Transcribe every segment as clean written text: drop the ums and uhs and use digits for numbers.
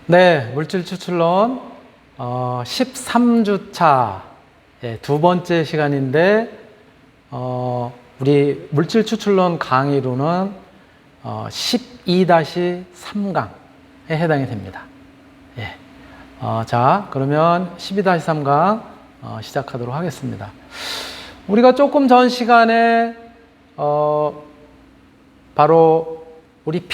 네, 물질 추출론 13주차 두 번째 시간인데 우리 물질 추출론 강의로는 12-3강에 해당이 됩니다. 자, 그러면 12-3강 시작하도록 하겠습니다. 우리가 조금 전 시간에 바로 우리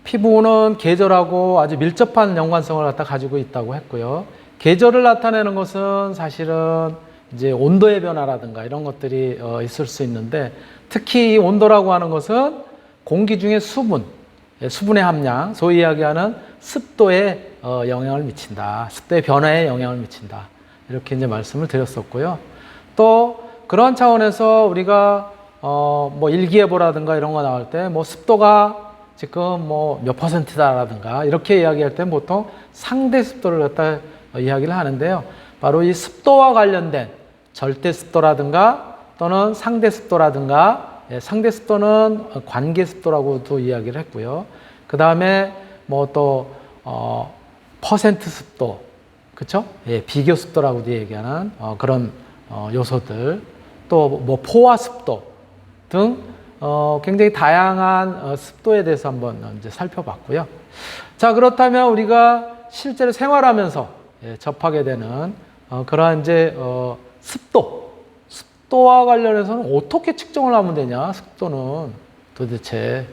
피부는 계절하고 아주 밀접한 연관성을 가지고 있다고 했고요. 계절을 나타내는 것은 사실은 이제 온도의 변화라든가 이런 것들이 있을 수 있는데, 특히 이 온도라고 하는 것은 공기 중에 수분의 함량, 소위 이야기하는 습도에 영향을 미친다. 습도의 변화에 영향을 미친다. 이렇게 이제 말씀을 드렸었고요. 또 그런 차원에서 우리가 뭐 일기예보라든가 이런 거 나올 때 뭐 습도가 지금 뭐 몇 %다라든가 이렇게 이야기할 때는 보통 상대 습도를 갖다 이야기를 하는데요. 바로 이 습도와 관련된 절대 습도라든가 또는 상대 습도라든가, 상대 습도는 관계 습도라고도 이야기를 했고요. 그 다음에 뭐 또 퍼센트 습도, 그렇죠? 비교 습도라고도 얘기하는 그런 요소들, 또 뭐 포화 습도 등 굉장히 다양한 습도에 대해서 한번 이제 살펴봤고요. 자, 그렇다면 우리가 실제로 생활하면서 접하게 되는 그러한 이제 습도와 관련해서는 어떻게 측정을 하면 되냐? 습도는 도대체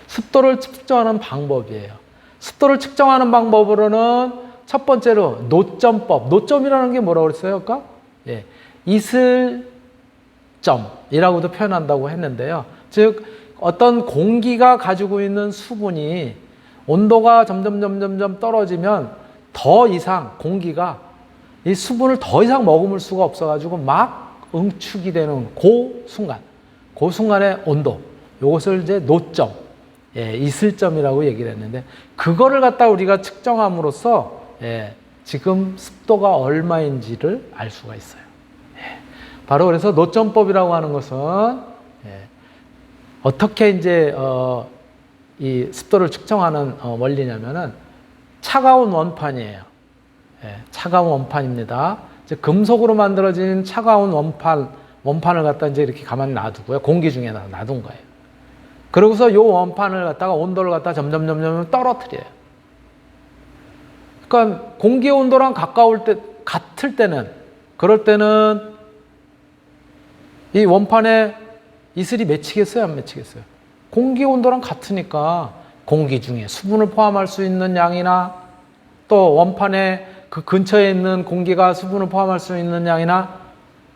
습도를 측정하는 방법이에요. 습도를 측정하는 방법으로는 첫 번째로 노점법. 노점이라는 게 뭐라고 그랬어요? 아까? 이슬점이라고도 표현한다고 했는데요. 즉 어떤 공기가 가지고 있는 수분이 온도가 점점 떨어지면 더 이상 공기가 이 수분을 더 이상 머금을 수가 없어가지고 막 응축이 되는 그 순간의 온도, 이것을 이제 노점, 이슬점이라고 얘기를 했는데, 그거를 갖다 우리가 측정함으로써 지금 습도가 얼마인지를 알 수가 있어요. 바로 그래서 노점법이라고 하는 것은 어떻게 이제 이 습도를 측정하는 원리냐면은 차가운 원판이에요. 차가운 원판입니다. 이제 금속으로 만들어진 차가운 원판을 갖다 이제 이렇게 가만히 놔두고요. 공기 중에 놔둔 거예요. 그러고서 이 원판을 갖다가 온도를 갖다 점점 떨어뜨려요. 그러니까 공기의 온도랑 같을 때는, 그럴 때는 이 원판에 이슬이 맺히겠어요, 안 맺히겠어요? 공기 온도랑 같으니까 공기 중에 수분을 포함할 수 있는 양이나 또 원판에 그 근처에 있는 공기가 수분을 포함할 수 있는 양이나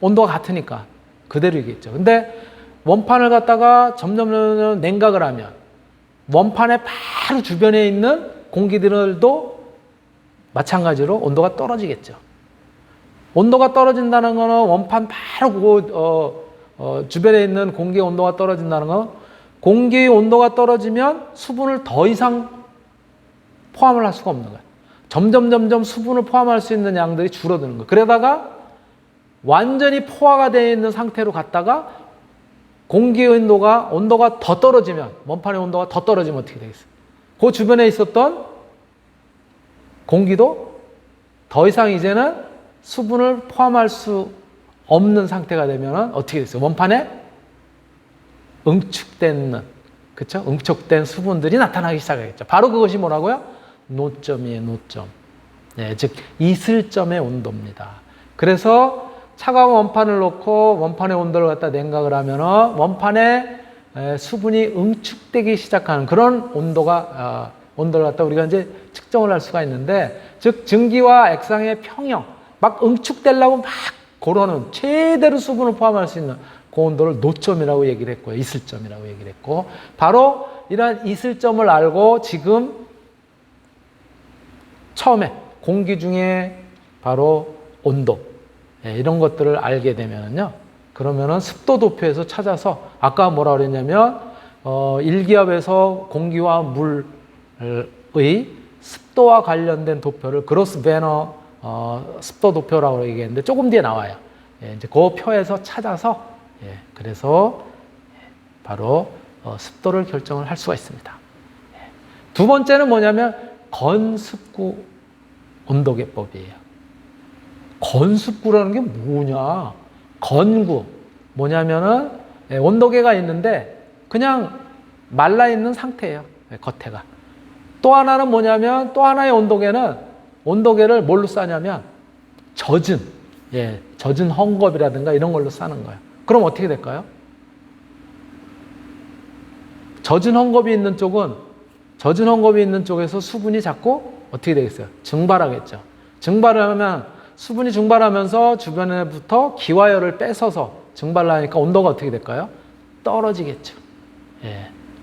온도가 같으니까 그대로이겠죠. 근데 원판을 갖다가 점점 냉각을 하면 원판의 바로 주변에 있는 공기들도 마찬가지로 온도가 떨어지겠죠. 온도가 떨어진다는 거는 원판 바로 주변에 있는 공기의 온도가 떨어진다는 건, 공기의 온도가 떨어지면 수분을 더 이상 포함을 할 수가 없는 거예요. 점점 수분을 포함할 수 있는 양들이 줄어드는 거예요. 그러다가 완전히 포화가 되어 있는 상태로 갔다가 공기의 온도가 더 떨어지면, 원판의 온도가 더 떨어지면 어떻게 되겠어요? 그 주변에 있었던 공기도 더 이상 이제는 수분을 포함할 수 없는 상태가 되면 어떻게 됐어요? 원판에 응축된 수분들이 나타나기 시작하겠죠. 바로 그것이 뭐라고요? 노점이에요, 노점. 즉 이슬점의 온도입니다. 그래서 차가운 원판을 놓고 원판의 온도를 갖다 냉각을 하면 원판에 수분이 응축되기 시작하는 그런 온도를 갖다 우리가 이제 측정을 할 수가 있는데, 즉 증기와 액상의 평형, 막 응축되려고 막 그러는 최대로 수분을 포함할 수 있는 그 온도를 노점이라고 얘기를 했고요. 이슬점이라고 얘기를 했고, 바로 이러한 이슬점을 알고 지금 처음에 공기 중에 바로 온도, 이런 것들을 알게 되면요. 그러면은 습도 도표에서 찾아서, 아까 뭐라 그랬냐면 일기압에서 공기와 물의 습도와 관련된 도표를 그로스 베너 습도 도표라고 얘기했는데 조금 뒤에 나와요. 이제 그 표에서 찾아서 그래서 바로 습도를 결정을 할 수가 있습니다. 두 번째는 뭐냐면 건습구 온도계법이에요. 건습구라는 게 뭐냐? 건구. 뭐냐면은 온도계가 있는데 그냥 말라있는 상태예요. 겉에가. 또 하나는 뭐냐면 또 하나의 온도계는 온도계를 뭘로 싸냐면 젖은, 젖은 헝겊이라든가 이런 걸로 싸는 거예요. 그럼 어떻게 될까요? 젖은 헝겊이 있는 쪽에서 수분이 자꾸 어떻게 되겠어요? 증발하겠죠. 증발을 하면 수분이 증발하면서 주변에부터 기와열을 뺏어서 증발을 하니까 온도가 어떻게 될까요? 떨어지겠죠.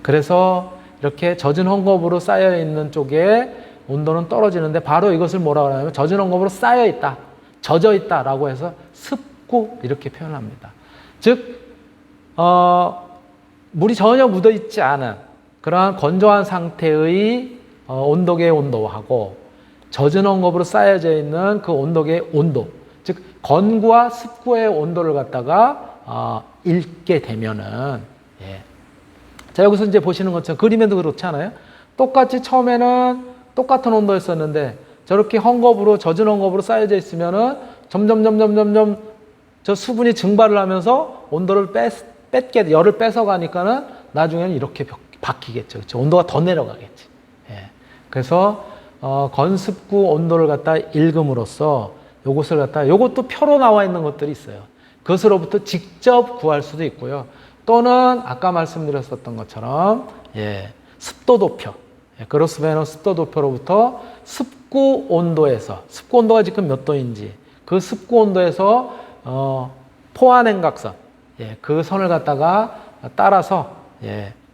그래서 이렇게 젖은 헝겊으로 쌓여 있는 쪽에 온도는 떨어지는데 바로 이것을 뭐라고 하냐면 젖은 헝겊으로 쌓여 있다, 젖어 있다라고 해서 습구 이렇게 표현합니다. 즉 물이 전혀 묻어 있지 않은 그러한 건조한 상태의 온도계의 온도하고 젖은 헝겊으로 쌓여져 있는 그 온도계의 온도, 즉 건구와 습구의 온도를 갖다가 읽게 되면은 자, 여기서 이제 보시는 것처럼 그림에도 그렇지 않아요? 똑같이 처음에는 똑같은 온도였었는데 저렇게 헝겊으로 젖은 헝겊으로 쌓여져 있으면은 점점 저 수분이 증발을 하면서 온도를 뺏게 열을 뺏어가니까는 나중에는 이렇게 바뀌겠죠. 그렇죠? 온도가 더 내려가겠지. 그래서 건습구 온도를 갖다 읽음으로써 요것을 갖다 요것도 표로 나와 있는 것들이 있어요. 그것으로부터 직접 구할 수도 있고요. 또는 아까 말씀드렸었던 것처럼 습도도표, 그로스베너 습도도표로부터 습구 온도에서 습구 온도가 지금 몇 도인지 그 습구 온도에서 포화냉각선 그 선을 갖다가 따라서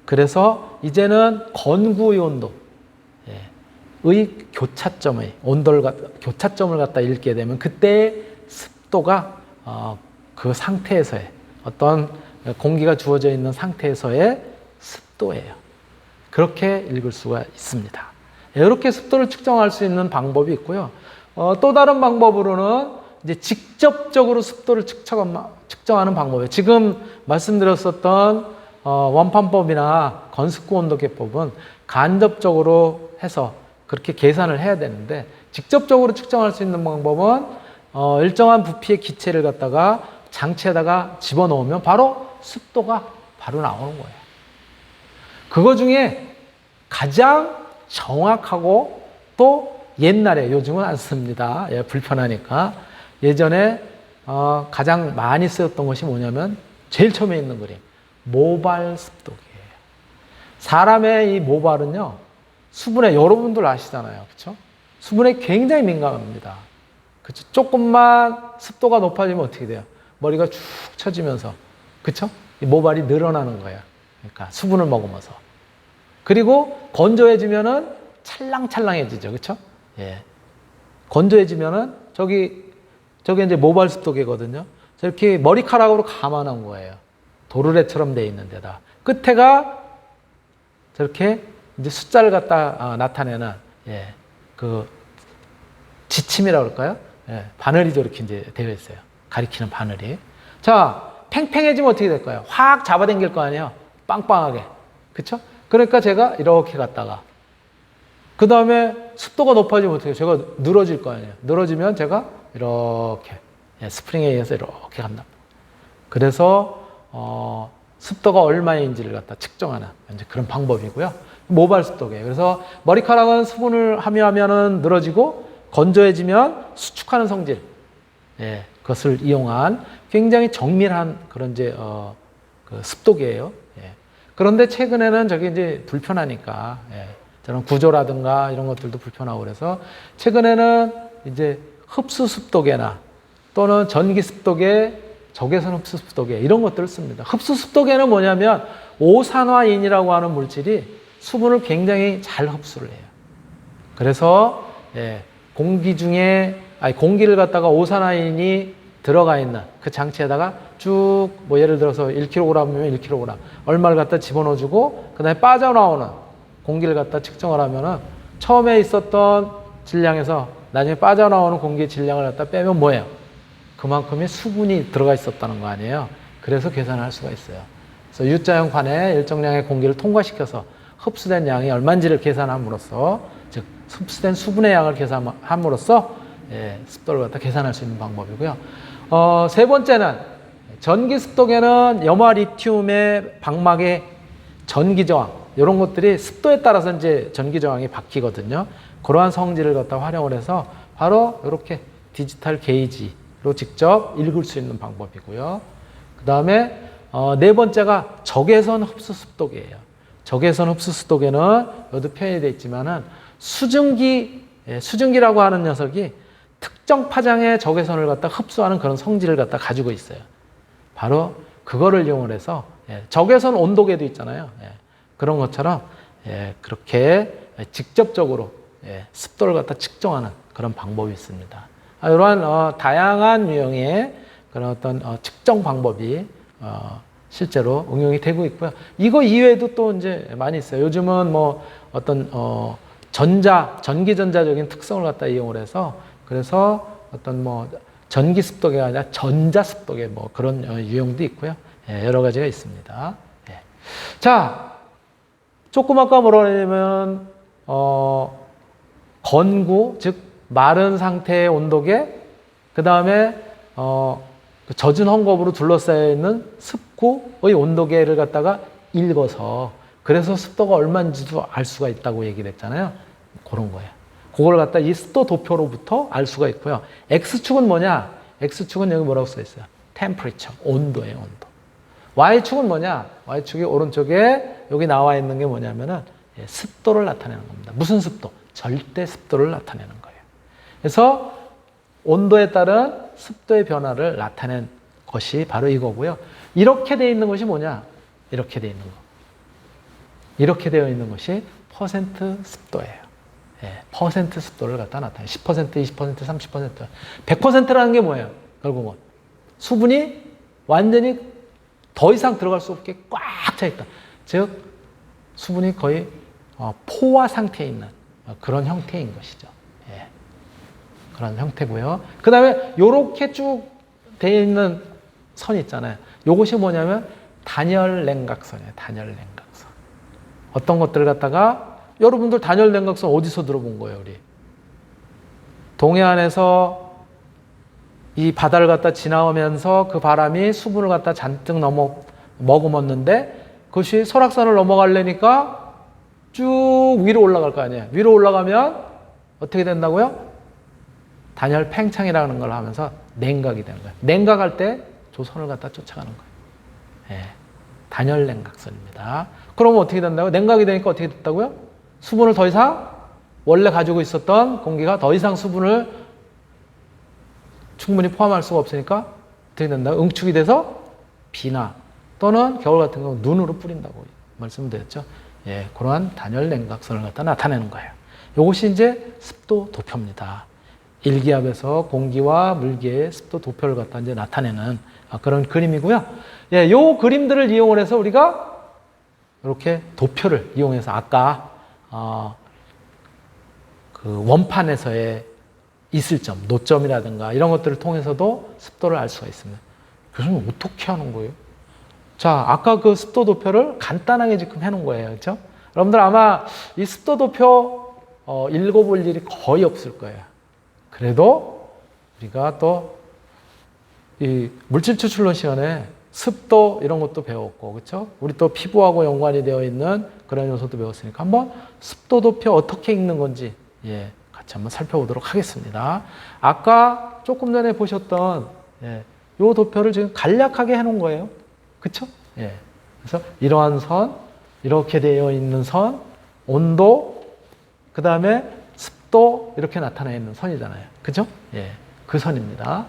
그래서 이제는 건구의 온도 의 교차점을 갖다 읽게 되면 그때 습도가 그 상태에서의 어떤 공기가 주어져 있는 상태에서의 습도예요. 그렇게 읽을 수가 있습니다. 이렇게 습도를 측정할 수 있는 방법이 있고요. 또 다른 방법으로는 이제 직접적으로 습도를 측정하는 방법이에요. 지금 말씀드렸었던 원판법이나 건습구 온도계법은 간접적으로 해서 그렇게 계산을 해야 되는데 직접적으로 측정할 수 있는 방법은 일정한 부피의 기체를 갖다가 장치에다가 집어넣으면 바로 습도가 바로 나오는 거예요. 그거 중에 가장 정확하고 또 옛날에 요즘은 안 씁니다. 불편하니까. 예전에 가장 많이 쓰였던 것이 뭐냐면 제일 처음에 있는 그림. 모발 습도계예요. 사람의 이 모발은요. 수분에 여러분들 아시잖아요. 그렇죠? 수분에 굉장히 민감합니다. 그렇죠? 조금만 습도가 높아지면 어떻게 돼요? 머리가 축 처지면서 그렇죠? 이 모발이 늘어나는 거예요. 그러니까 수분을 머금어서. 그리고 건조해지면은 찰랑찰랑해지죠. 그렇죠? 건조해지면은 저게 이제 모발 습도계거든요. 저렇게 머리카락으로 감아놓은 거예요. 도르래처럼 돼 있는 데다. 끝에가 저렇게 이제 숫자를 갖다 나타내는 그 지침이라고 그럴까요? 바늘이 저렇게 이제 되어 있어요. 가리키는 바늘이. 자, 팽팽해지면 어떻게 될까요? 확 잡아당길 거 아니에요? 빵빵하게. 그쵸? 그러니까 제가 이렇게 갔다가 그 다음에 습도가 높아지면 어떻게 해요? 제가 늘어질 거 아니에요? 늘어지면 제가 이렇게 스프링에 의해서 이렇게 간다. 그래서 습도가 얼마인지를 갖다 측정하는 이제 그런 방법이고요. 모발 습도계. 그래서 머리카락은 수분을 함유하면은 늘어지고 건조해지면 수축하는 성질. 그것을 이용한 굉장히 정밀한 그런 이제 그 습도계예요. 그런데 최근에는 저게 이제 불편하니까 저런 구조라든가 이런 것들도 불편하고 그래서 최근에는 이제 흡수 습도계나 또는 전기 습도계, 적외선 흡수 습도계 이런 것들을 씁니다. 흡수 습도계는 뭐냐면 오산화인이라고 하는 물질이 수분을 굉장히 잘 흡수를 해요. 그래서 공기를 갖다가 오산화인이 들어가 있는 그 장치에다가 쭉 뭐 예를 들어서 1kg이면 1kg 얼마를 갖다 집어넣어주고 그 다음에 빠져나오는 공기를 갖다 측정을 하면은 처음에 있었던 질량에서 나중에 빠져나오는 공기의 질량을 갖다 빼면 뭐예요? 그만큼의 수분이 들어가 있었다는 거 아니에요. 그래서 계산을 할 수가 있어요. 그래서 U자형 관에 일정량의 공기를 통과시켜서 흡수된 양이 얼마인지를 계산함으로써 즉 흡수된 수분의 양을 계산함으로써 습도를 갖다 계산할 수 있는 방법이고요. 세 번째는 전기 습도계는 염화 리튬의 방막의 전기 저항 이런 것들이 습도에 따라서 이제 전기 저항이 바뀌거든요. 그러한 성질을 갖다 활용을 해서 바로 이렇게 디지털 게이지로 직접 읽을 수 있는 방법이고요. 그 다음에 네 번째가 적외선 흡수 습도계예요. 적외선 흡수 습도계는 여기도 표현이 되어 있지만은 수증기라고 하는 녀석이 특정 파장의 적외선을 갖다 흡수하는 그런 성질을 갖다 가지고 있어요. 바로 그거를 이용을 해서 적외선 온도계도 있잖아요. 그런 것처럼 그렇게 직접적으로 습도를 갖다 측정하는 그런 방법이 있습니다. 이러한 다양한 유형의 그런 어떤 측정 방법이 실제로 응용이 되고 있고요. 이거 이외에도 또 이제 많이 있어요. 요즘은 뭐 어떤 전기전자적인 특성을 갖다 이용을 해서 그래서 어떤 뭐 전기 습도계가 아니라 전자 습도계 뭐 그런 유형도 있고요. 여러 가지가 있습니다. 자, 조금 아까 뭐라 하냐면 건구 즉 마른 상태의 온도계, 그 다음에 젖은 헝겊으로 둘러싸여 있는 습구의 온도계를 갖다가 읽어서 그래서 습도가 얼마인지도 알 수가 있다고 얘기를 했잖아요. 그런 거예요. 그걸 갖다 이 습도 도표로부터 알 수가 있고요. X축은 뭐냐? X축은 여기 뭐라고 써 있어요? temperature, 온도예요, 온도. Y축은 뭐냐? Y축이 오른쪽에 여기 나와 있는 게 뭐냐면은 습도를 나타내는 겁니다. 무슨 습도? 절대 습도를 나타내는 거예요. 그래서 온도에 따른 습도의 변화를 나타낸 것이 바로 이거고요. 이렇게 되어 있는 것이 뭐냐? 이렇게 되어 있는 거. 이렇게 되어 있는 것이 퍼센트 습도예요. 퍼센트 습도를 갖다 나타내요. 10%, 20%, 30%. 100%라는 게 뭐예요? 결국은 수분이 완전히 더 이상 들어갈 수 없게 꽉 차 있다. 즉 수분이 거의 포화 상태에 있는 그런 형태인 것이죠. 그런 형태고요. 그 다음에 이렇게 쭉 되어 있는 선 있잖아요. 이것이 뭐냐면 단열 냉각선이에요. 단열 냉각선. 어떤 것들을 갖다가 여러분들 단열 냉각선 어디서 들어본 거예요, 우리? 동해안에서 이 바다를 갖다 지나오면서 그 바람이 수분을 갖다 잔뜩 머금었는데 그것이 설악산을 넘어가려니까 쭉 위로 올라갈 거 아니에요. 위로 올라가면 어떻게 된다고요? 단열 팽창이라는 걸 하면서 냉각이 되는 거예요. 냉각할 때 조선을 갖다 쫓아가는 거예요. 단열 냉각선입니다. 그러면 어떻게 된다고요? 냉각이 되니까 어떻게 됐다고요? 수분을 더 이상 원래 가지고 있었던 공기가 더 이상 수분을 충분히 포함할 수가 없으니까 어떻게 된다고요? 응축이 돼서 비나 또는 겨울 같은 경우 눈으로 뿌린다고 말씀드렸죠. 그러한 단열 냉각선을 갖다 나타내는 거예요. 이것이 이제 습도 도표입니다. 일기압에서 공기와 물기의 습도 도표를 갖다 이제 나타내는 그런 그림이고요. 요 그림들을 이용을 해서 우리가 이렇게 도표를 이용해서 아까 그 원판에서의 있을 점, 노점이라든가 이런 것들을 통해서도 습도를 알 수가 있습니다. 교수님 어떻게 하는 거예요? 자, 아까 그 습도 도표를 간단하게 지금 해놓은 거예요. 그렇죠? 여러분들 아마 이 습도 도표 읽어볼 일이 거의 없을 거예요. 그래도 우리가 또 이 물질 추출론 시간에 습도 이런 것도 배웠고, 그렇죠? 우리 또 피부하고 연관이 되어 있는 그런 요소도 배웠으니까 한번 습도 도표 어떻게 읽는 건지 같이 한번 살펴보도록 하겠습니다. 아까 조금 전에 보셨던 요 도표를 지금 간략하게 해놓은 거예요. 그렇죠? 그래서 이러한 선, 이렇게 되어 있는 선, 온도, 그 다음에 습도 이렇게 나타나 있는 선이잖아요. 그죠? 그 선입니다.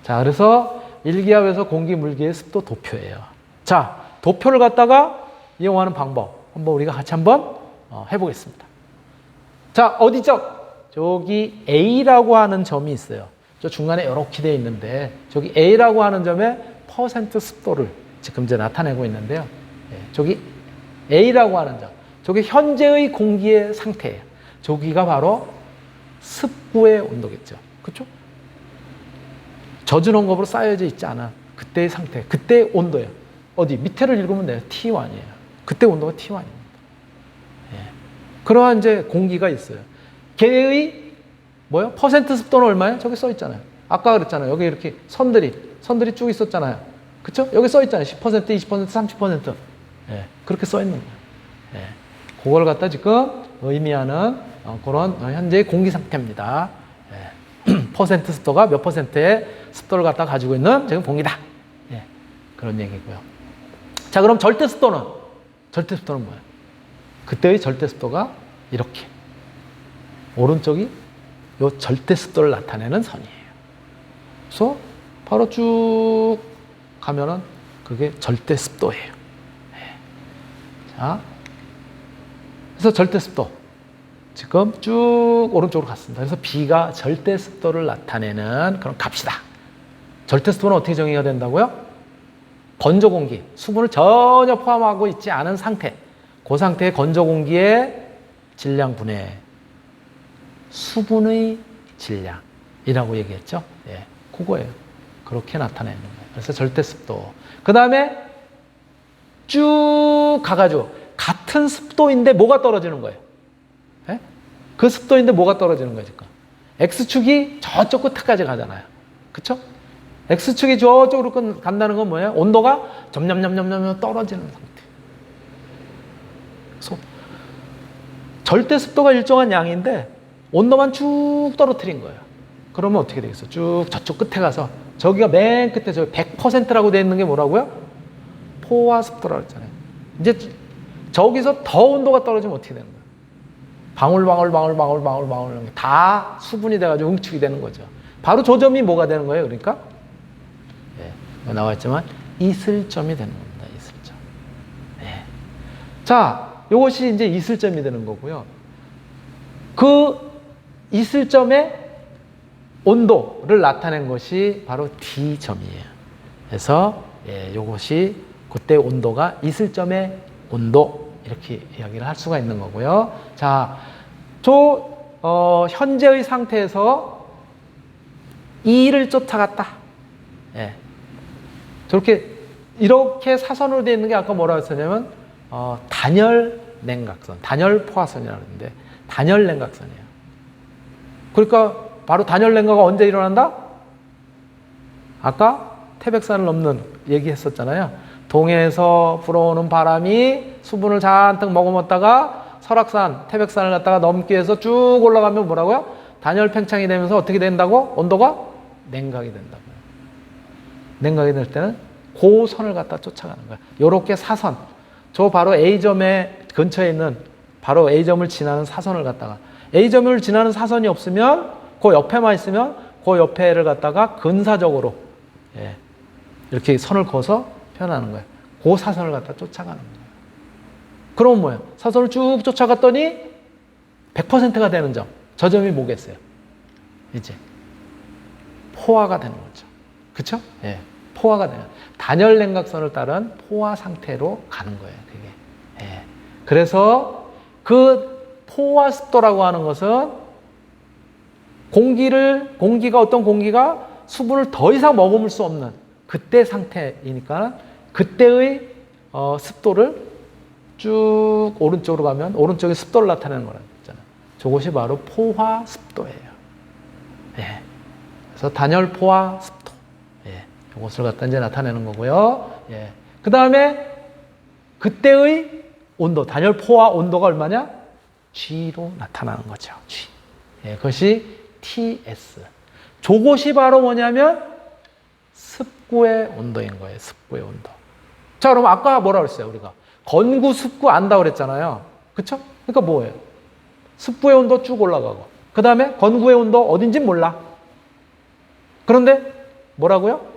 자, 그래서 일기압에서 공기, 물기의 습도 도표예요. 자, 도표를 갖다가 이용하는 방법 한번 우리가 같이 한번 해보겠습니다. 자, 어디죠? 저기 A라고 하는 점이 있어요. 저 중간에 이렇게 되어 있는데 저기 A라고 하는 점에 퍼센트 습도를 지금 이제 나타내고 있는데요. 저기 A라고 하는 점, 저게 현재의 공기의 상태예요. 저기가 바로 습구의 온도겠죠. 그렇죠? 젖은 헝겊으로 쌓여져 있지 않아. 그때의 상태, 그때의 온도예요. 어디 밑에를 읽으면 돼요. T1이에요. 그때 온도가 T1입니다. 그러한 이제 공기가 있어요. 걔의 뭐요? 퍼센트 습도는 얼마예요? 저기 써 있잖아요. 아까 그랬잖아요. 여기 이렇게 선들이 쭉 있었잖아요. 그쵸? 여기 써 있잖아요. 10%, 20%, 30%. 예, 그렇게 써 있는 거예요. 예, 그걸 갖다 지금 의미하는 그런 현재의 공기 상태입니다. 예, 퍼센트 습도가 몇 퍼센트의 습도를 갖다 가지고 있는 지금 공기다. 예, 그런 얘기고요. 자, 그럼 절대 습도는 뭐예요? 그때의 절대 습도가 이렇게 오른쪽이 요 절대 습도를 나타내는 선이에요. 그래서 바로 쭉 가면은 그게 절대 습도예요. 네. 자, 그래서 절대 습도 지금 쭉 오른쪽으로 갔습니다. 그래서 B가 절대 습도를 나타내는 그런 값이다. 절대 습도는 어떻게 정의가 된다고요? 건조 공기, 수분을 전혀 포함하고 있지 않은 상태, 그 상태의 건조 공기의 질량 분해 수분의 질량이라고 얘기했죠. 예, 그거예요. 그렇게 나타내는 거예요. 그래서 절대 습도. 그 다음에 쭉 가가지고 같은 습도인데 뭐가 떨어지는 거예요? 예? 그 습도인데 뭐가 떨어지는 거예요, 지금? X축이 저쪽 끝까지 가잖아요. 그쵸? X축이 저쪽으로 간다는 건 뭐예요? 온도가 점점점점점 떨어지는 상태. 그래서 절대 습도가 일정한 양인데 온도만 쭉 떨어뜨린 거예요. 그러면 어떻게 되겠어요? 쭉 저쪽 끝에 가서 저기가 맨 끝에 저 100%라고 되어 있는 게 뭐라고요? 포화 습도라고 했잖아요. 이제 저기서 더 온도가 떨어지면 어떻게 되는 거예요? 방울 다 수분이 돼가지고 응축이 되는 거죠. 바로 저 점이 뭐가 되는 거예요? 그러니까 예, 나와 있지만 이슬점이 되는 겁니다. 이슬점. 예. 자, 이것이 이제 이슬점이 되는 거고요. 그 이슬점의 온도를 나타낸 것이 바로 D점이에요. 그래서 이것이 그때 온도가 이슬점의 온도 이렇게 이야기를 할 수가 있는 거고요. 자, 현재의 상태에서 E를 쫓아갔다. 예. 이렇게 사선으로 되어 있는 게 아까 뭐라고 했었냐면 단열 냉각선, 단열 포화선이라고 하는데 단열 냉각선이에요. 그러니까 바로 단열 냉각가 언제 일어난다? 아까 태백산을 넘는 얘기했었잖아요. 동해에서 불어오는 바람이 수분을 잔뜩 머금었다가 설악산, 태백산을 갖다가 넘기 위해서 쭉 올라가면 뭐라고요? 단열 팽창이 되면서 어떻게 된다고? 온도가 냉각이 된다고요. 냉각이 될 때는 그 선을 갖다 쫓아가는 거예요. 요렇게 사선, 저 바로 A점의 근처에 있는 바로 A점을 지나는 사선을 갖다가 A점을 지나는 사선이 없으면 그 옆에만 있으면 그 옆에를 갖다가 근사적으로 이렇게 선을 그어서 표현하는 거예요. 그 사선을 갖다 쫓아가는 거예요. 그럼 뭐예요? 사선을 쭉 쫓아갔더니 100%가 되는 점. 저 점이 뭐겠어요? 이제 포화가 되는 거죠. 그쵸? 예. 포화가 되는 단열 냉각선을 따른 포화 상태로 가는 거예요. 그게. 예. 그래서 그 포화 습도라고 하는 것은 어떤 공기가 수분을 더 이상 머금을 수 없는 그때 상태이니까 그때의 습도를 쭉 오른쪽으로 가면 오른쪽에 습도를 나타내는 거라고 했잖아요. 저것이 바로 포화 습도예요. 예. 그래서 단열 포화 습도. 예. 이것을 갖다 이제 나타내는 거고요. 예. 그 다음에 그때의 온도, 단열 포화 온도가 얼마냐? G로 나타나는 거죠. G. 예. 그것이 TS. 저것이 바로 뭐냐면 습구의 온도인 거예요. 습구의 온도. 자, 그럼 아까 뭐라고 했어요? 우리가 건구, 습구 안다 그랬잖아요. 그쵸? 그러니까 뭐예요? 습구의 온도 쭉 올라가고 그 다음에 건구의 온도 어딘진 몰라. 그런데 뭐라고요?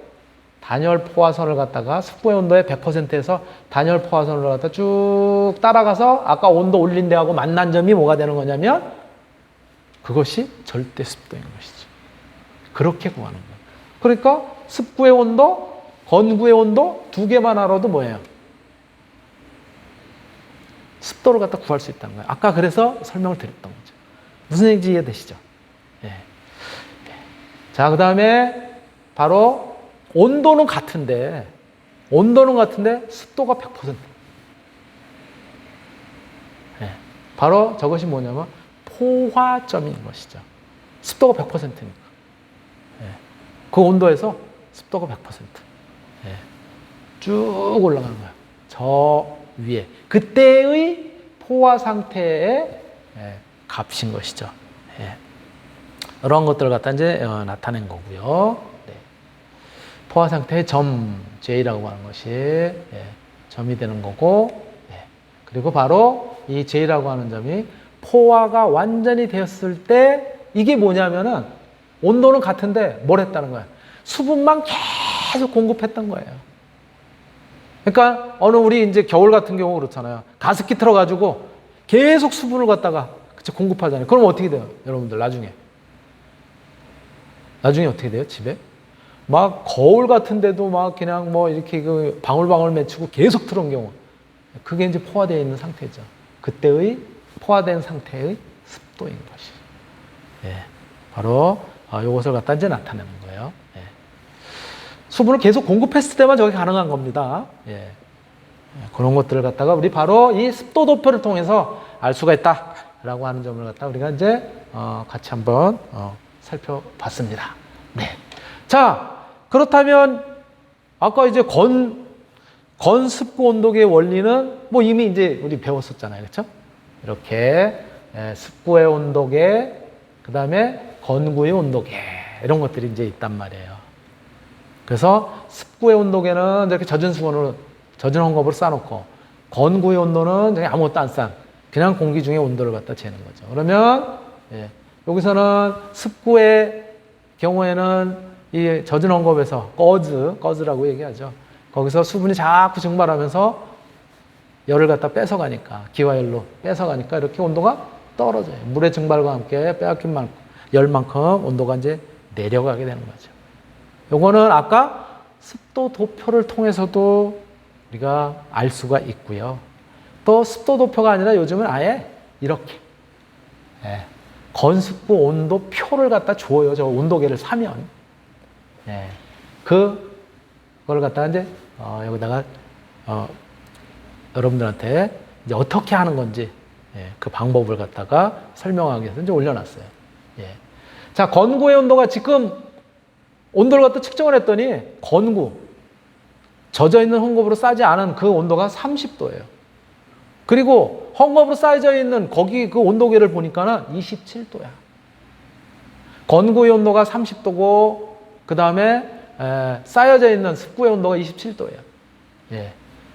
단열 포화선을 갖다가 습구의 온도의 100%에서 단열 포화선을 갖다 쭉 따라가서 아까 온도 올린 데하고 만난 점이 뭐가 되는 거냐면 그것이 절대 습도인 것이죠. 그렇게 구하는 거예요. 그러니까 습구의 온도, 건구의 온도 두 개만 알아도 뭐예요? 습도를 갖다 구할 수 있다는 거예요. 아까 그래서 설명을 드렸던 거죠. 무슨 얘기인지 이해되시죠? 예. 자, 그 다음에 바로 온도는 같은데 습도가 100%. 예. 바로 저것이 뭐냐면 포화점인 것이죠. 습도가 100%니까. 예. 그 온도에서 습도가 100%. 예. 쭉 올라가는 거예요. 저 위에. 그때의 포화 상태의 값인 것이죠. 예. 이런 것들을 갖다 이제 나타낸 거고요. 네. 포화 상태의 점, J라고 하는 것이 점이 되는 거고, 그리고 바로 이 J라고 하는 점이 포화가 완전히 되었을 때 이게 뭐냐면은 온도는 같은데 뭘 했다는 거야? 수분만 계속 공급했던 거예요. 그러니까 어느 우리 이제 겨울 같은 경우 그렇잖아요. 가습기 틀어가지고 계속 수분을 갖다가 그쵸, 공급하잖아요. 그럼 어떻게 돼요? 여러분들 나중에 어떻게 돼요? 집에? 막 거울 같은데도 막 그냥 뭐 이렇게 그 방울방울 맺히고 계속 틀어온 경우 그게 이제 포화되어 있는 상태죠. 그때의 포화된 상태의 습도인 것이. 예. 바로 이것을 갖다 이제 나타내는 거예요. 예. 수분을 계속 공급했을 때만 저게 가능한 겁니다. 예. 그런 것들을 갖다가 우리 바로 이 습도 도표를 통해서 알 수가 있다라고 하는 점을 갖다 우리가 이제 같이 한번 살펴봤습니다. 네. 자, 그렇다면 아까 이제 건습구 온도계의 원리는 뭐 이미 이제 우리 배웠었잖아요. 그렇죠? 이렇게 습구의 온도계, 그 다음에 건구의 온도계 이런 것들이 이제 있단 말이에요. 그래서 습구의 온도계는 이렇게 젖은 헝겊으로 쌓아놓고 건구의 온도는 그냥 아무것도 안 쌓은 그냥 공기 중에 온도를 갖다 재는 거죠. 그러면 여기서는 습구의 경우에는 이 젖은 헝겊에서 꺼즈라고 얘기하죠. 거기서 수분이 자꾸 증발하면서 열을 갖다 뺏어가니까 기화열로 뺏어가니까 이렇게 온도가 떨어져요. 물의 증발과 함께 빼앗긴 만큼 열만큼 온도가 이제 내려가게 되는 거죠. 요거는 아까 습도 도표를 통해서도 우리가 알 수가 있고요. 또 습도 도표가 아니라 요즘은 아예 이렇게 건습구 온도표를 갖다 줘요. 저 온도계를 사면 그걸 갖다가 이제 여기다가 여러분들한테 이제 어떻게 하는 건지 그 방법을 갖다가 설명하기 위해서 이제 올려놨어요. 자, 건구의 온도가 지금 온도를 갖다 측정을 했더니 건구 젖어 있는 헝겊으로 싸지 않은 그 온도가 30도예요. 그리고 헝겊으로 쌓여져 있는 거기 그 온도계를 보니까는 27도야. 건구의 온도가 30도고 그 다음에 쌓여져 있는 습구의 온도가 27도예요.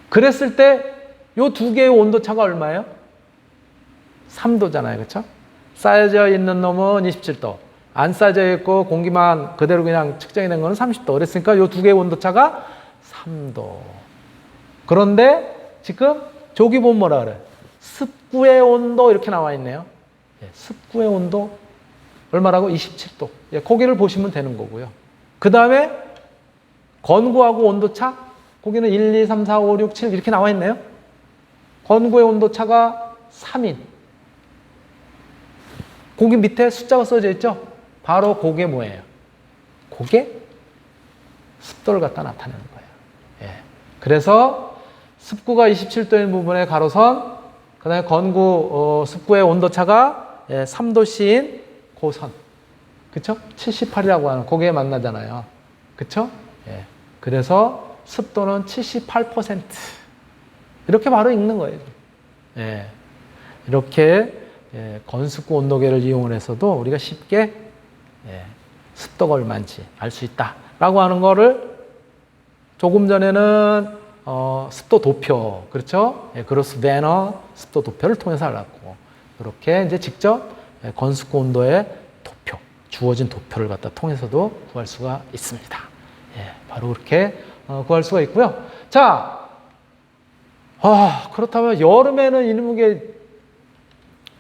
그랬을 때 이 두 개의 온도 차가 얼마예요? 3도잖아요. 그렇죠? 쌓여져 있는 놈은 27도. 안 쌓여져 있고 공기만 그대로 그냥 측정이 된 거는 30도. 그랬으니까 이 두 개의 온도 차가 3도. 그런데 지금 저기 보면 뭐라 그래? 습구의 온도 이렇게 나와 있네요. 습구의 온도 얼마라고? 27도. 거기를 보시면 되는 거고요. 그 다음에 건구하고 온도차 거기는 1, 2, 3, 4, 5, 6, 7 이렇게 나와 있네요. 건구의 온도차가 3인. 거기 밑에 숫자가 써져 있죠? 바로 그게 뭐예요? 그게 습도를 갖다 나타내는 거예요. 그래서 습구가 27도인 부분에 가로선, 그 다음에 건구, 습구의 온도차가 3도씨인 고선. 그쵸? 78이라고 하는, 거기에 만나잖아요. 그쵸? 그래서 습도는 78%. 이렇게 바로 읽는 거예요. 이렇게 건습구 온도계를 이용을 해서도 우리가 쉽게 습도가 얼마인지 알 수 있다라고 하는 거를 조금 전에는 습도 도표, 그렇죠? 그로스 베너 습도 도표를 통해서 알았고, 이렇게 이제 직접 건습구 온도의 도표, 주어진 도표를 갖다 통해서도 구할 수가 있습니다. 바로 그렇게 구할 수가 있고요. 자, 그렇다면 여름에는 이게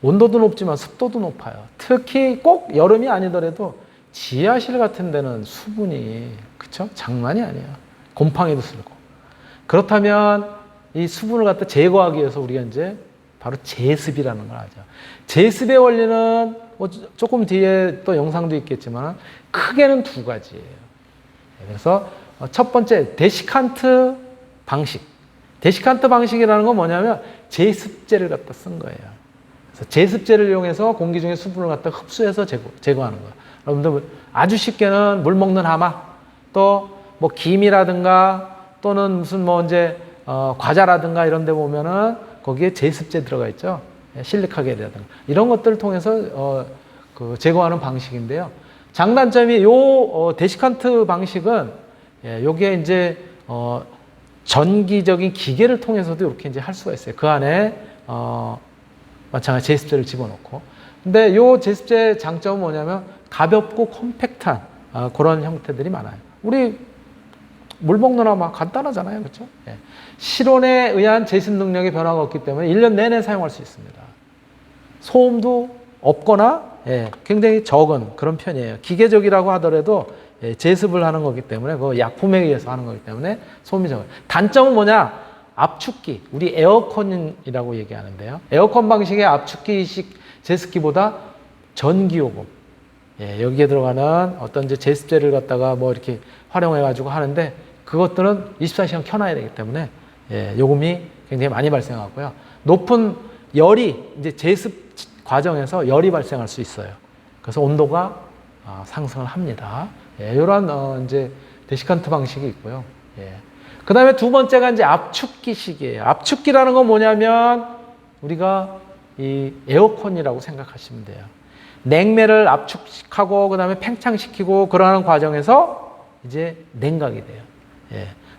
온도도 높지만 습도도 높아요. 특히 꼭 여름이 아니더라도 지하실 같은 데는 수분이, 그쵸? 장난이 아니에요. 곰팡이도 쓸고. 그렇다면 이 수분을 갖다 제거하기 위해서 우리가 이제 바로 제습이라는 걸 하죠. 제습의 원리는 뭐 조금 뒤에 또 영상도 있겠지만 크게는 두 가지예요. 그래서 첫 번째 데시칸트 방식. 데시칸트 방식이라는 건 뭐냐면 제습제를 갖다 쓴 거예요. 그래서 제습제를 이용해서 공기 중에 수분을 갖다 흡수해서 제거하는 거예요. 여러분들 아주 쉽게는 물 먹는 하마, 또 뭐 김이라든가 또는 무슨 뭐 이제 과자라든가 이런 데 보면은 거기에 제습제 들어가 있죠. 실리카겔이라든가 이런 것들을 통해서 그 제거하는 방식인데요. 장단점이 요 데시칸트 방식은 요게 이제 전기적인 기계를 통해서도 이렇게 이제 할 수가 있어요. 그 안에 마찬가지 제습제를 집어넣고. 근데 요 제습제 장점은 뭐냐면 가볍고 컴팩트한 그런 형태들이 많아요. 우리 물 먹는 하마 간단하잖아요. 그렇죠? 예. 실온에 의한 제습 능력의 변화가 없기 때문에 1년 내내 사용할 수 있습니다. 소음도 없거나 굉장히 적은 그런 편이에요. 기계적이라고 하더라도 제습을 하는 거기 때문에 그 약품에 의해서 하는 거기 때문에 소음이 적어요. 단점은 뭐냐? 압축기, 우리 에어컨이라고 얘기하는데요. 에어컨 방식의 압축기식 제습기보다 전기요금, 여기에 들어가는 어떤 이제 제습제를 갖다가 뭐 이렇게 활용해 가지고 하는데 그것들은 24시간 켜놔야 되기 때문에 요금이 굉장히 많이 발생하고요. 높은 열이 이제 제습 과정에서 열이 발생할 수 있어요. 그래서 온도가 상승을 합니다. 이런 이제 데시칸트 방식이 있고요. 그 다음에 두 번째가 이제 압축기식이에요. 압축기라는 건 뭐냐면 우리가 이 에어컨이라고 생각하시면 돼요. 냉매를 압축하고 그 다음에 팽창시키고 그러는 과정에서 이제 냉각이 돼요.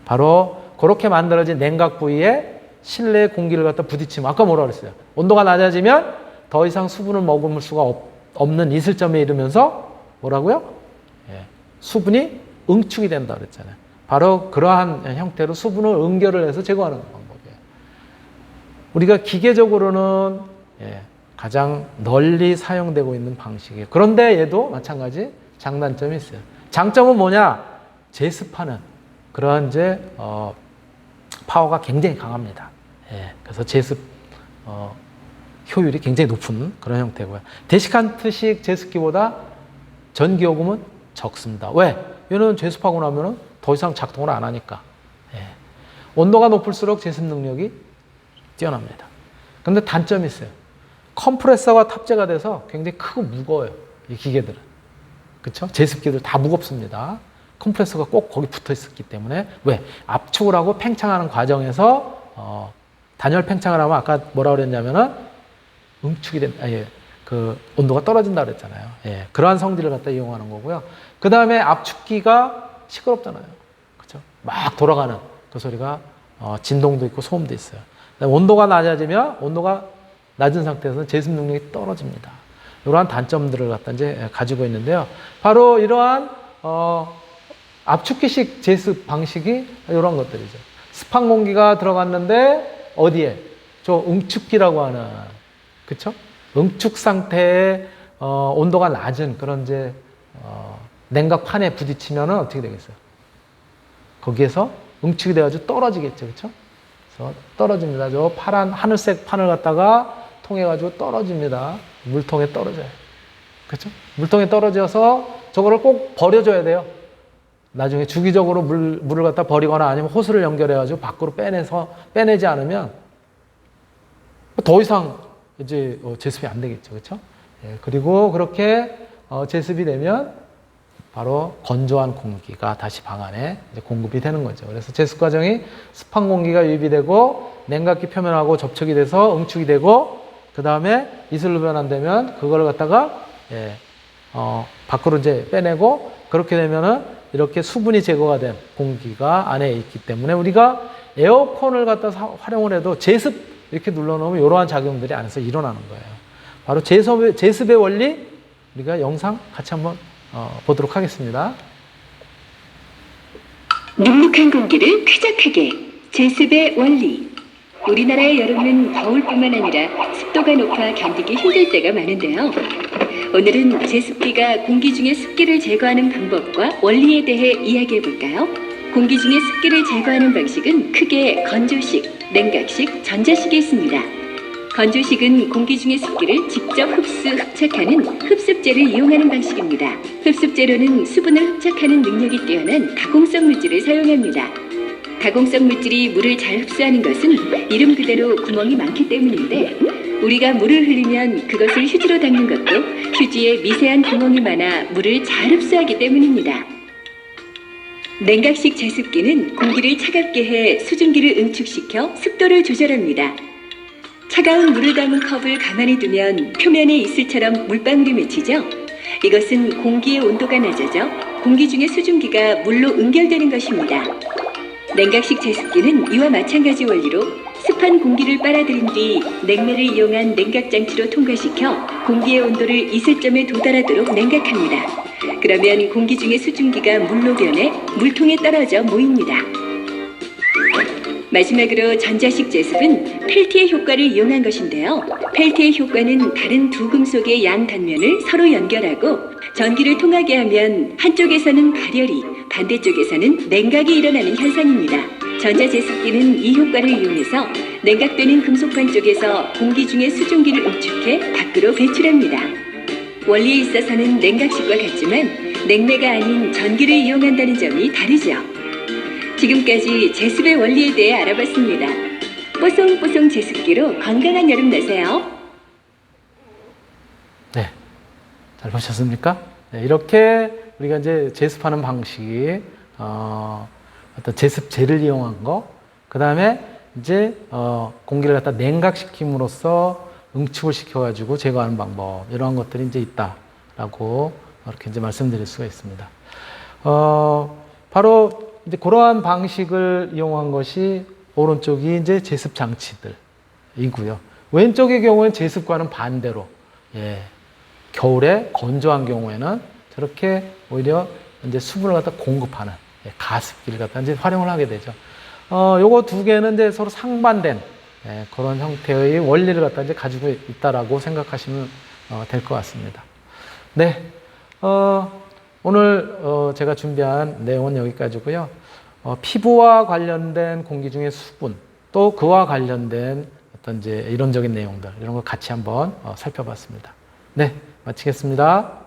바로 그렇게 만들어진 냉각 부위에 실내 공기를 갖다 부딪히면 아까 뭐라 그랬어요? 온도가 낮아지면 더 이상 수분을 머금을 수가 없는 이슬점에 이르면서 뭐라고요? 수분이 응축이 된다 그랬잖아요. 바로 그러한 형태로 수분을 응결을 해서 제거하는 방법이에요. 우리가 기계적으로는 가장 널리 사용되고 있는 방식이에요. 그런데 얘도 마찬가지 장단점이 있어요. 장점은 뭐냐? 제습하는 그런 이제 파워가 굉장히 강합니다. 그래서 제습 효율이 굉장히 높은 그런 형태고요. 데시칸트식 제습기보다 전기요금은 적습니다. 왜? 얘는 제습하고 나면은 더 이상 작동을 안 하니까. 온도가 높을수록 제습 능력이 뛰어납니다. 근데 단점이 있어요. 컴프레서가 탑재가 돼서 굉장히 크고 무거워요. 이 기계들은. 그렇죠? 제습기들 다 무겁습니다. 컴프레서가 꼭 거기 붙어 있었기 때문에 왜? 압축을 하고 팽창하는 과정에서 단열 팽창을 하면 아까 뭐라 그랬냐면은 응축이 된다. 그 온도가 떨어진다 그랬잖아요. 그러한 성질을 갖다 이용하는 거고요. 그 다음에 압축기가 시끄럽잖아요. 그렇죠? 막 돌아가는 그 소리가 진동도 있고 소음도 있어요. 온도가 낮아지면 온도가 낮은 상태에서는 제습 능력이 떨어집니다. 이러한 단점들을 갖다 이제 가지고 있는데요. 바로 이러한 압축기식 제습 방식이 이런 것들이죠. 습한 공기가 들어갔는데 어디에? 저 응축기라고 하는, 그쵸? 응축 상태에 온도가 낮은 그런 이제 냉각판에 부딪히면은 어떻게 되겠어요? 거기에서 응축이 돼가지고 떨어지겠죠, 그쵸? 그래서 떨어집니다. 저 파란 하늘색 판을 갖다가 통해가지고 떨어집니다. 물통에 떨어져요. 그쵸? 물통에 떨어져서 저거를 꼭 버려줘야 돼요. 나중에 주기적으로 물을 갖다 버리거나 아니면 호스를 연결해가지고 밖으로 빼내지 않으면 더 이상 이제 제습이 안 되겠죠. 그렇죠? 그리고 그렇게 제습이 되면 바로 건조한 공기가 다시 방 안에 이제 공급이 되는 거죠. 그래서 제습 과정이 습한 공기가 유입이 되고 냉각기 표면하고 접촉이 돼서 응축이 되고 그 다음에 이슬로 변환되면 그걸 갖다가 밖으로 이제 빼내고 그렇게 되면은 이렇게 수분이 제거가 된 공기가 안에 있기 때문에 우리가 에어컨을 갖다 활용을 해도 제습 이렇게 눌러놓으면 이러한 작용들이 안에서 일어나는 거예요. 바로 제습의 원리 우리가 영상 같이 한번 보도록 하겠습니다. 눅눅한 공기를 쾌적하게 제습의 원리. 우리나라의 여름은 겨울뿐만 아니라 습도가 높아 견디기 힘들 때가 많은데요. 오늘은 제습기가 공기 중의 습기를 제거하는 방법과 원리에 대해 이야기해 볼까요? 공기 중의 습기를 제거하는 방식은 크게 건조식, 냉각식, 전자식이 있습니다. 건조식은 공기 중의 습기를 직접 흡착하는 흡습제를 이용하는 방식입니다. 흡습제로는 수분을 흡착하는 능력이 뛰어난 가공성 물질을 사용합니다. 다공성 물질이 물을 잘 흡수하는 것은 이름 그대로 구멍이 많기 때문인데 우리가 물을 흘리면 그것을 휴지로 닦는 것도 휴지에 미세한 구멍이 많아 물을 잘 흡수하기 때문입니다. 냉각식 제습기는 공기를 차갑게 해 수증기를 응축시켜 습도를 조절합니다. 차가운 물을 담은 컵을 가만히 두면 표면에 이슬처럼 물방울이 맺히죠. 이것은 공기의 온도가 낮아져 공기 중의 수증기가 물로 응결되는 것입니다. 냉각식 제습기는 이와 마찬가지 원리로 습한 공기를 빨아들인 뒤 냉매를 이용한 냉각장치로 통과시켜 공기의 온도를 이슬점에 도달하도록 냉각합니다. 그러면 공기 중의 수증기가 물로 변해 물통에 떨어져 모입니다. 마지막으로 전자식 제습은 펠티의 효과를 이용한 것인데요. 펠티의 효과는 다른 두 금속의 양 단면을 서로 연결하고 전기를 통하게 하면 한쪽에서는 발열이, 반대쪽에서는 냉각이 일어나는 현상입니다. 전자제습기는 이 효과를 이용해서 냉각되는 금속판 쪽에서 공기 중의 수증기를 응축해 밖으로 배출합니다. 원리에 있어서는 냉각식과 같지만 냉매가 아닌 전기를 이용한다는 점이 다르죠. 지금까지 제습의 원리에 대해 알아봤습니다. 뽀송뽀송 제습기로 건강한 여름 되세요. 네, 잘 보셨습니까? 네, 이렇게 우리가 이제 제습하는 방식이 어떤 제습제를 이용한 거, 그 다음에 이제 공기를 갖다 냉각시킴으로써 응축을 시켜가지고 제거하는 방법, 이러한 것들이 이제 있다라고 이렇게 이제 말씀드릴 수가 있습니다. 바로 이제 그러한 방식을 이용한 것이 오른쪽이 이제 제습 장치들이고요. 왼쪽의 경우에는 제습과는 반대로, 겨울에 건조한 경우에는 저렇게 오히려 이제 수분을 갖다 공급하는 가습기를 갖다 이제 활용을 하게 되죠. 요거 두 개는 이제 서로 상반된 그런 형태의 원리를 갖다 이제 가지고 있다라고 생각하시면 될 것 같습니다. 네. 오늘 제가 준비한 내용은 여기까지고요. 피부와 관련된 공기 중의 수분, 또 그와 관련된 어떤 이제 이론적인 내용들, 이런 걸 같이 한번 살펴봤습니다. 네, 마치겠습니다.